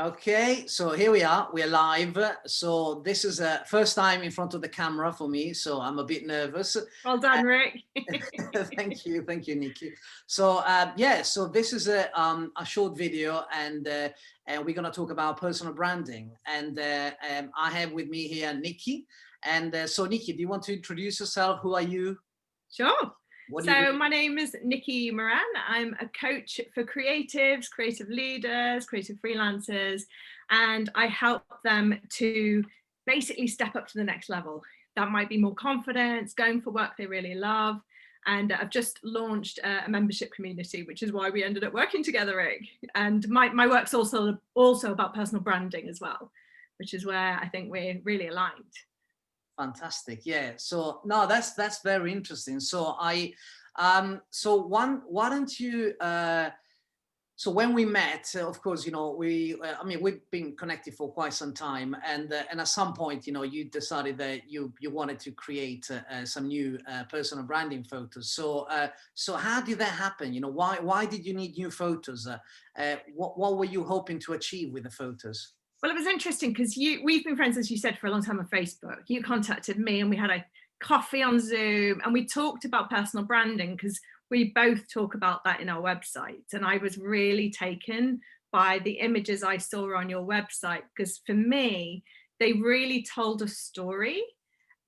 Okay, so here we are. We're live. So this is a first time in front of the camera for me, so I'm a bit nervous. Well done, Rick. Thank you, Nikki. So yeah, so this is a short video, and we're gonna talk about personal branding. And I have with me here Nikki. And so Nikki, do you want to introduce yourself? Who are you? Sure. What do you So do? my name is Nicky Moran. I'm a coach for creatives, creative leaders, creative freelancers, and I help them to basically step up to the next level. That might be more confidence, going for work they really love. And I've just launched a membership community, which is why we ended up working together, Rick. And my work's also about personal branding as well, which is where I think we're really aligned. Fantastic. Yeah. So no, that's very interesting. So why don't you so when we met, of course, you know, I mean, we've been connected for quite some time, and at some point, you know, you decided that you wanted to create some new personal branding photos. So how did that happen? You know, why did you need new photos? What were you hoping to achieve with the photos? Well, it was interesting because we've been friends, as you said, for a long time on Facebook. You contacted me and we had a coffee on Zoom and we talked about personal branding because we both talk about that in our website. And I was really taken by the images I saw on your website because for me, they really told a story.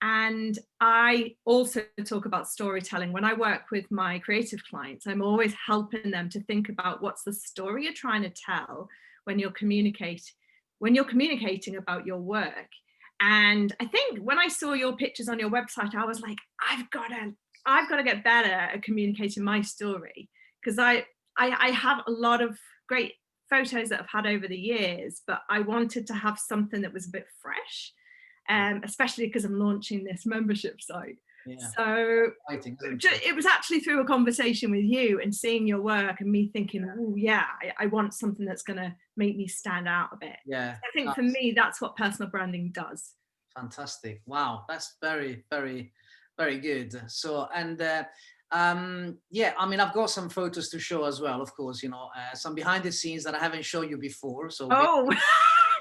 And I also talk about storytelling. When I work with my creative clients, I'm always helping them to think about what's the story you're trying to tell when you're communicating about your work. And I think when I saw your pictures on your website, I was like, I've got to get better at communicating my story because I have a lot of great photos that I've had over the years, but I wanted to have something that was a bit fresh, especially because I'm launching this membership site. Yeah. So Exciting, isn't it? it was actually through a conversation with you and seeing your work and me thinking, oh yeah, I want something that's going to make me stand out a bit. Yeah. I think for me, that's what personal branding does. Fantastic. Wow, that's very, very, very good. So, and yeah, I mean, I've got some photos to show as well, of course, you know, some behind the scenes that I haven't shown you before. So, Oh,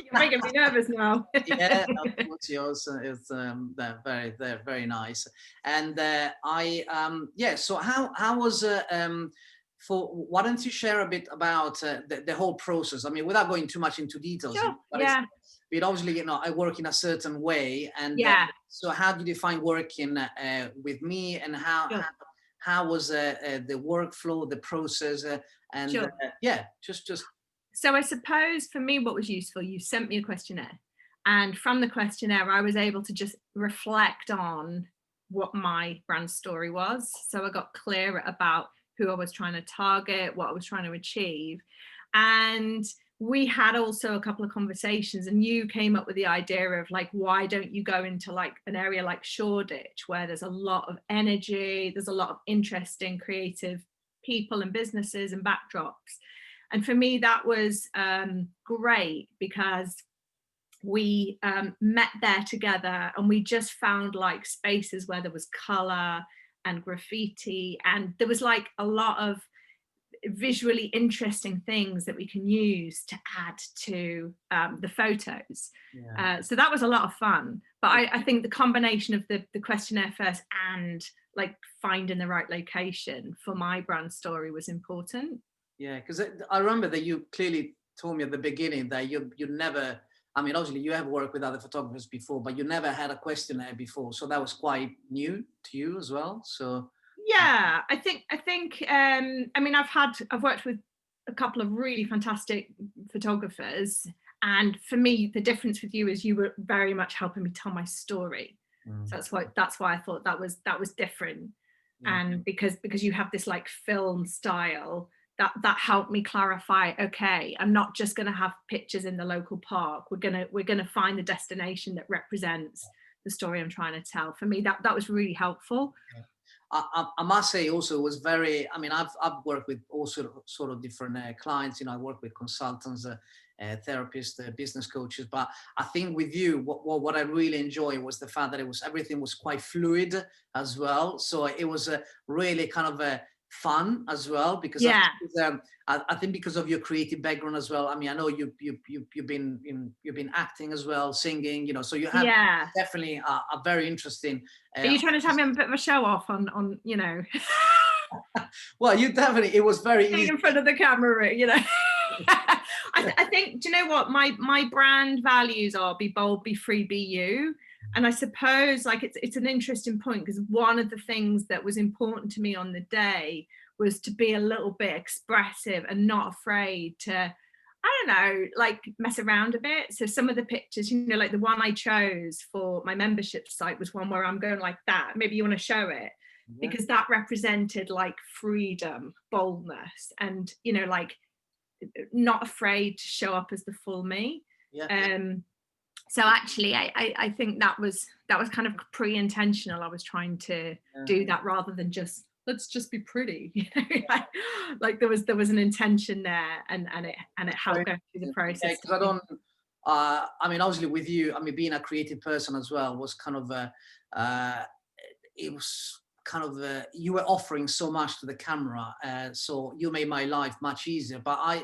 you're making me nervous now. yeah, of course, yours is they're very nice. And yeah, so how was for why don't you share a bit about the whole process? I mean, without going too much into details, Sure. but Yeah. but obviously, you know, I work in a certain way, and Yeah. so how did you find working with me, and Sure. how was the workflow, the process, and Sure. yeah, just So I suppose for me, what was useful, you sent me a questionnaire. And from the questionnaire, I was able to just reflect on what my brand story was. So I got clearer about who I was trying to target, what I was trying to achieve. And we had also a couple of conversations, and you came up with the idea of like, why don't you go into like an area like Shoreditch, where there's a lot of energy, there's a lot of interesting creative people and businesses and backdrops. And for me, that was great because we met there together and we just found like spaces where there was color and graffiti, and there was like a lot of visually interesting things that we can use to add to the photos. yeah. So that was a lot of fun. But I think the combination of the questionnaire first and like finding the right location for my brand story was important. Yeah, because I remember that you clearly told me at the beginning that you never. I mean, obviously you have worked with other photographers before, but you never had a questionnaire before, so that was quite new to you as well. So Yeah, I think I mean I've worked with a couple of really fantastic photographers, and for me the difference with you is you were very much helping me tell my story. mm, So that's why I thought that was different. yeah, And because you have this like film style that helped me clarify, okay, I'm not just going to have pictures in the local park, we're going to find the destination that represents the story I'm trying to tell. For me that was really helpful. yeah. I must say also it was very. I mean, I've worked with all sort of different clients. You know, I work with consultants, therapists, business coaches. But I think with you, what I really enjoyed was the fact that everything was quite fluid as well. So it was really kind of fun as well, because Yeah. I think because of your creative background as well. I mean, I know you've been acting as well, singing, you know, so you have Yeah. definitely a very interesting. Are you trying to tell me I'm a bit of a show off on you know, Well, you definitely, it was very being easy. in front of the camera, you know? I think, do you know what my brand values are? Be bold, be free, be you. And I suppose like it's an interesting point, because one of the things that was important to me on the day was to be a little bit expressive and not afraid to, I don't know, like mess around a bit. So some of the pictures, you know, like the one I chose for my membership site was one where I'm going like that. Maybe you want to show it, Yeah. because that represented like freedom, boldness, and, you know, like not afraid to show up as the full me. Yeah. So actually I think that was kind of pre-intentional. I was trying to do that rather than just let's just be pretty, you know? Like there was an intention there, and it helped go through the process. Yeah, because I don't. I mean, obviously, with you, I mean, being a creative person as well was kind of it was kind of you were offering so much to the camera, so you made my life much easier. But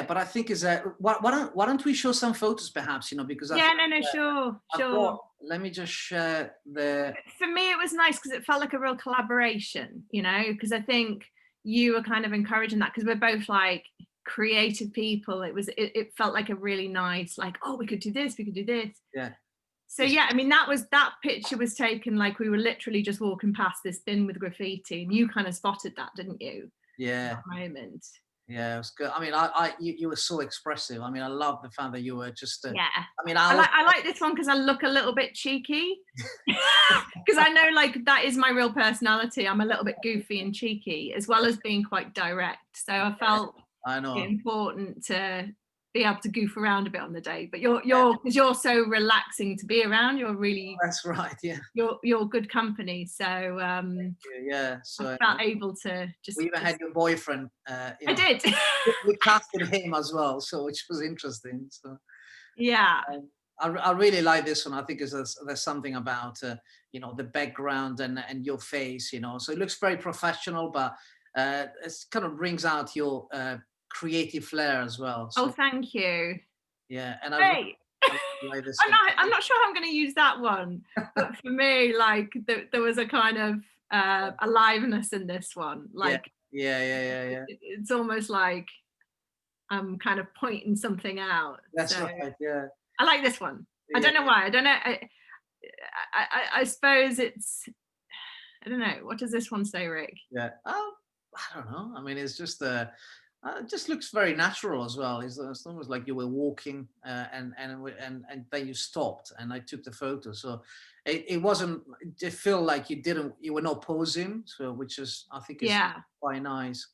but I think is that why don't we show some photos perhaps, you know, because I Yeah, think, no, sure, I've sure. got, let me just share the. For me it was nice because it felt like a real collaboration, you know, because I think you were kind of encouraging that, because we're both like creative people. It felt like a really nice, like, oh, we could do this, we could do this. Yeah. So yeah, I mean, that picture was taken like we were literally just walking past this bin with graffiti, and you kind of spotted that, didn't you? Yeah. That moment. Yeah, it was good. I mean, you were so expressive. I mean, I love the fact that you were just. Yeah. I mean, I like this one because I look a little bit cheeky. Because I know like that is my real personality. I'm a little bit goofy and cheeky, as well as being quite direct. So I felt I know. it important to be able to goof around a bit on the day. But because you're so relaxing to be around, you're really, That's right. Yeah. you're good company. So Yeah. So I felt able to just. we even had your boyfriend. You I know, did. we casted him as well, so which was interesting. So Yeah. I really like this one. I think there's something about you know, the background and your face. You know, so it looks very professional, but it kind of brings out your creative flair as well. Oh, So thank you. yeah, and Great. I like this one. I'm not sure how I'm going to use that one, but for me, like there was a kind of aliveness in this one. Like Yeah. it's almost like I'm kind of pointing something out. That's So right. Yeah. I like this one. I don't know why. I don't know. I suppose it's. I don't know. What does this one say, Rick? Yeah. I don't know. I mean, it's just it just looks very natural as well. It's almost like you were walking and then you stopped and I took the photo. So it wasn't. It felt like you were not posing. So which is, I think, is Yeah. quite nice.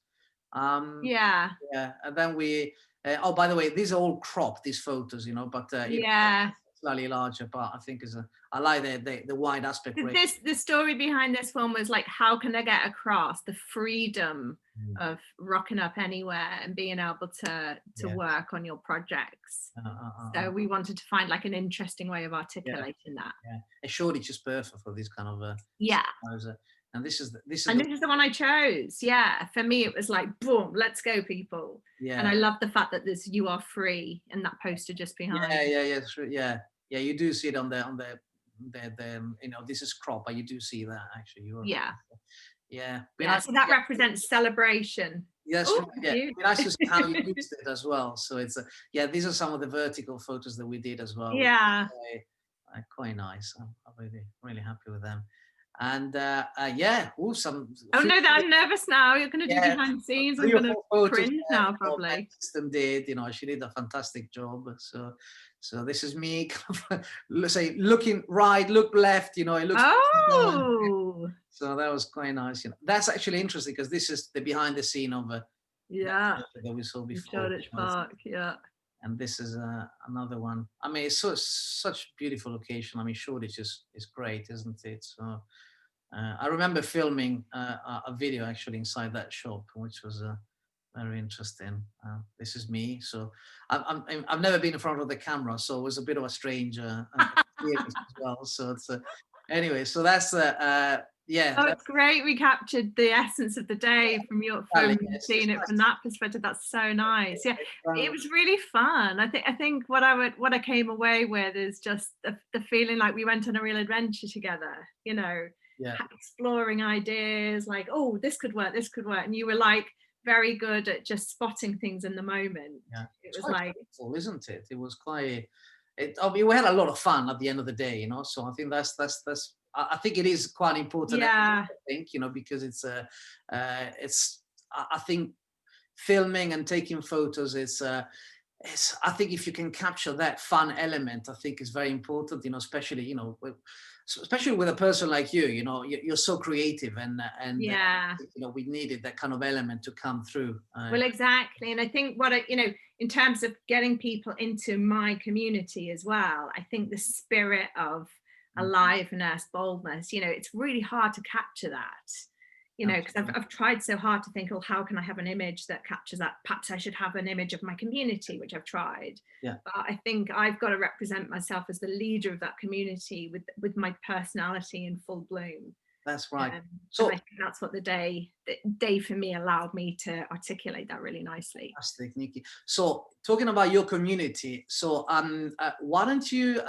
Um, Yeah. yeah. And then we. Oh, by the way, these are all cropped, these photos, you know, but you know, Yeah. slightly larger. But I think I like the wide aspect ratio. The story behind this one was like, how can I get across the freedom of rocking up anywhere and being able to Yeah. work on your projects? So we wanted to find like an interesting way of articulating that. Yeah, and Shoreditch is perfect for this kind of Yeah. and this is And this is the one I chose. Yeah, for me it was like, boom, let's go, people. yeah. And I love the fact that there's "You Are Free" and that poster just behind. Yeah, true. Yeah. You do see it on the you know, this is crop, but you do see that actually. Yeah. Yeah. Yeah. So that represents celebration. Yes, Oh, yeah. cute. Be nice to see how you used it as well. So it's yeah, these are some of the vertical photos that we did as well. Yeah. Quite nice. I'm really happy with them. And yeah, some. Oh no, that I'm nervous now. You're going to do Yeah, behind the scenes. I'm 3 or going 4 to photos, cringe now, you know, my probably. system did, you know, she did a fantastic job. So this is me kind of, let's say, looking right, look left, you know, it looks. Oh. So that was quite nice. You know, that's actually interesting because this is the behind the scene of Yeah. that we saw before. Shoreditch Park, yeah. And this is another one. I mean, it's such beautiful location. I mean, Shoreditch is great, isn't it? So I remember filming a video actually inside that shop, which was very interesting. This is me. So I've never been in front of the camera, so it was a bit of a strange experience as well. So it's anyway. So that's Yeah, Oh, it's great. We captured the essence of the day from it's seeing it nice from that perspective. That's so nice. Yeah, it to, was really fun. I think what I came away with is just the feeling like we went on a real adventure together. yeah. Exploring ideas like, oh, this could work, and you were like very good at just spotting things in the moment. Yeah, It it's was quite like, playful, isn't it? It was quite. I mean, we had a lot of fun at the end of the day, So I think that's. I think it is quite important. yeah, I think because it's. I think filming and taking photos is. I think if you can capture that fun element, I think is very important. Especially especially with a person like you. You're so creative, and yeah. we needed that kind of element to come through. Well, exactly. And I think in terms of getting people into my community as well, I think the spirit of aliveness, boldness, it's really hard to capture that, because I've tried so hard to think, oh, how can I have an image that captures that? Perhaps I should have an image of my community, which I've tried. Yeah. But I think I've got to represent myself as the leader of that community with my personality in full bloom. That's right. And I think that's what the day for me allowed me to articulate that really nicely. Fantastic, Nikki. So, talking about your community, why don't you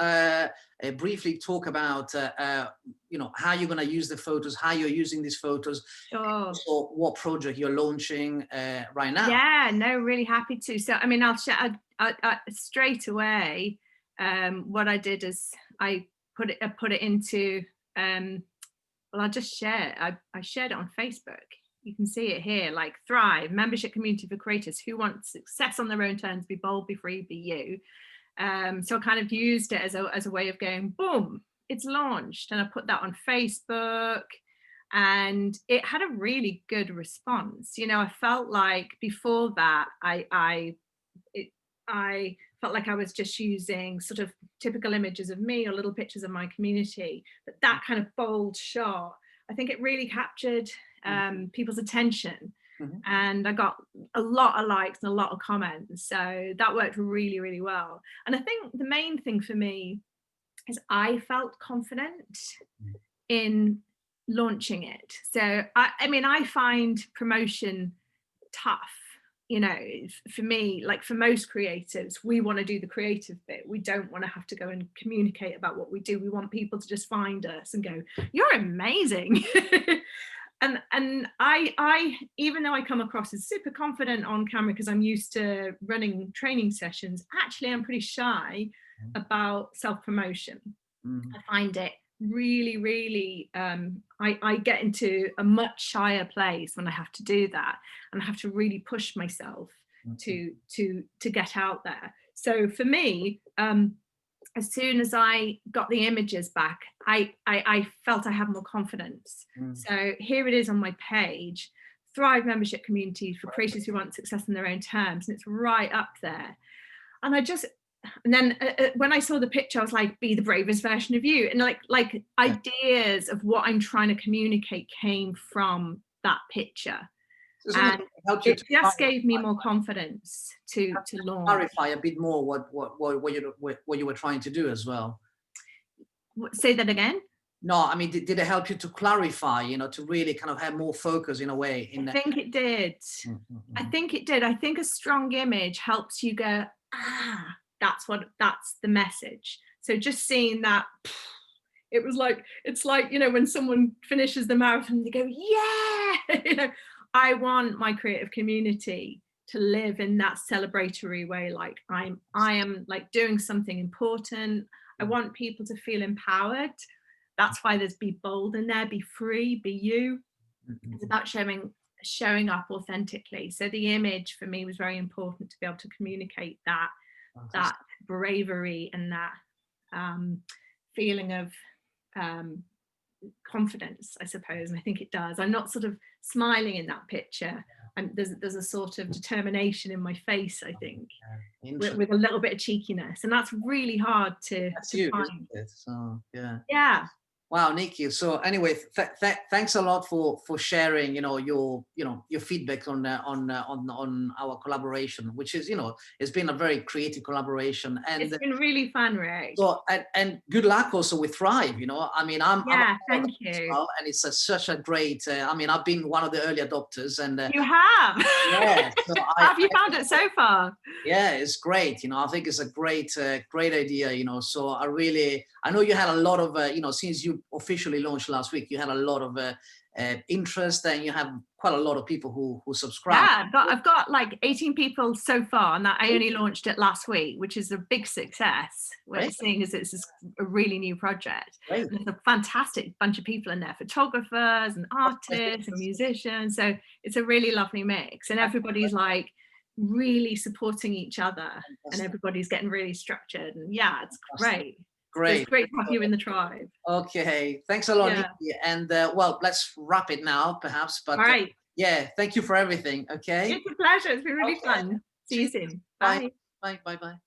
briefly talk about, how you're going to use the photos, how you're using these photos, Sure. so what project you're launching right now? Yeah, no, really happy to. So, I mean, I'll share straight away. What I did is I put it into. Well, I'll just share. I shared it on Facebook. You can see it here, like Thrive, membership community for creators who want success on their own terms, be bold, be free, be you. So I kind of used it as a way of going, boom, it's launched. And I put that on Facebook and it had a really good response. I felt like before that, I felt like I was just using sort of typical images of me or little pictures of my community, but that kind of bold shot, I think it really captured people's attention. Mm-hmm. And I got a lot of likes and a lot of comments. So that worked really, really well. And I think the main thing for me is I felt confident in launching it. So I mean, I find promotion tough. For me, like for most creatives, we want to do the creative bit. We don't want to have to go and communicate about what we do. We want people to just find us and go, you're amazing. and I even though I come across as super confident on camera because I'm used to running training sessions, actually I'm pretty shy about self-promotion. I find it really, really I get into a much shyer place when I have to do that, and I have to really push myself to get out there. So for me, as soon as I got the images back, I felt I had more confidence. So here it is on my page, Thrive membership community for creators who want success in their own terms, and it's right up there. And then when I saw the picture, I was like, be the bravest version of you. And like ideas of what I'm trying to communicate came from that picture. And it just gave me more confidence to launch. Clarify a bit more what you were trying to do as well. Say that again? No, I mean, did it help you to clarify, to really kind of have more focus in a way? I think it did. I think it did. I think a strong image helps you go, that's the message. So just seeing that, it's like when someone finishes the marathon, they go, yeah, I want my creative community to live in that celebratory way. Like I am like doing something important. I want people to feel empowered. That's why there's be bold in there, be free, be you. It's about showing up authentically. So the image for me was very important to be able to communicate that bravery and that feeling of confidence, I suppose. And I think it does. I'm not sort of smiling in that picture. There's a sort of determination in my face, I think, with a little bit of cheekiness, and that's really hard to you, find. isn't it? So yeah. Yeah. Wow, Nikki. So anyway, thanks a lot for sharing, your feedback on our collaboration, which is, it's been a very creative collaboration, and It's been really fun, Rick. so and good luck also with Thrive. I mean, I'm Yeah, a thank as you. well, and it's such a great. I mean, I've been one of the early adopters, and You have. yeah, so How have you found it so far? yeah, it's great. I think it's a great idea. So I know you had a lot of, since you officially launched last week, you had a lot of interest, and you have quite a lot of people who subscribe. Yeah, I've got like 18 people so far, and that I only launched it last week, which is a big success. We're Great. seeing as it's a really new project. Great. And there's a fantastic bunch of people in there, photographers and artists and musicians. So it's a really lovely mix, and everybody's like really supporting each other, and everybody's getting really structured. And yeah, it's great. So Great. it's great to have you in the tribe. Okay, thanks a lot, Yeah. Nikki. And well, let's wrap it now, perhaps. But All right. yeah, thank you for everything. Okay. It's a pleasure. It's been really Okay. fun. See you soon. Bye. Bye. Bye. Bye. Bye.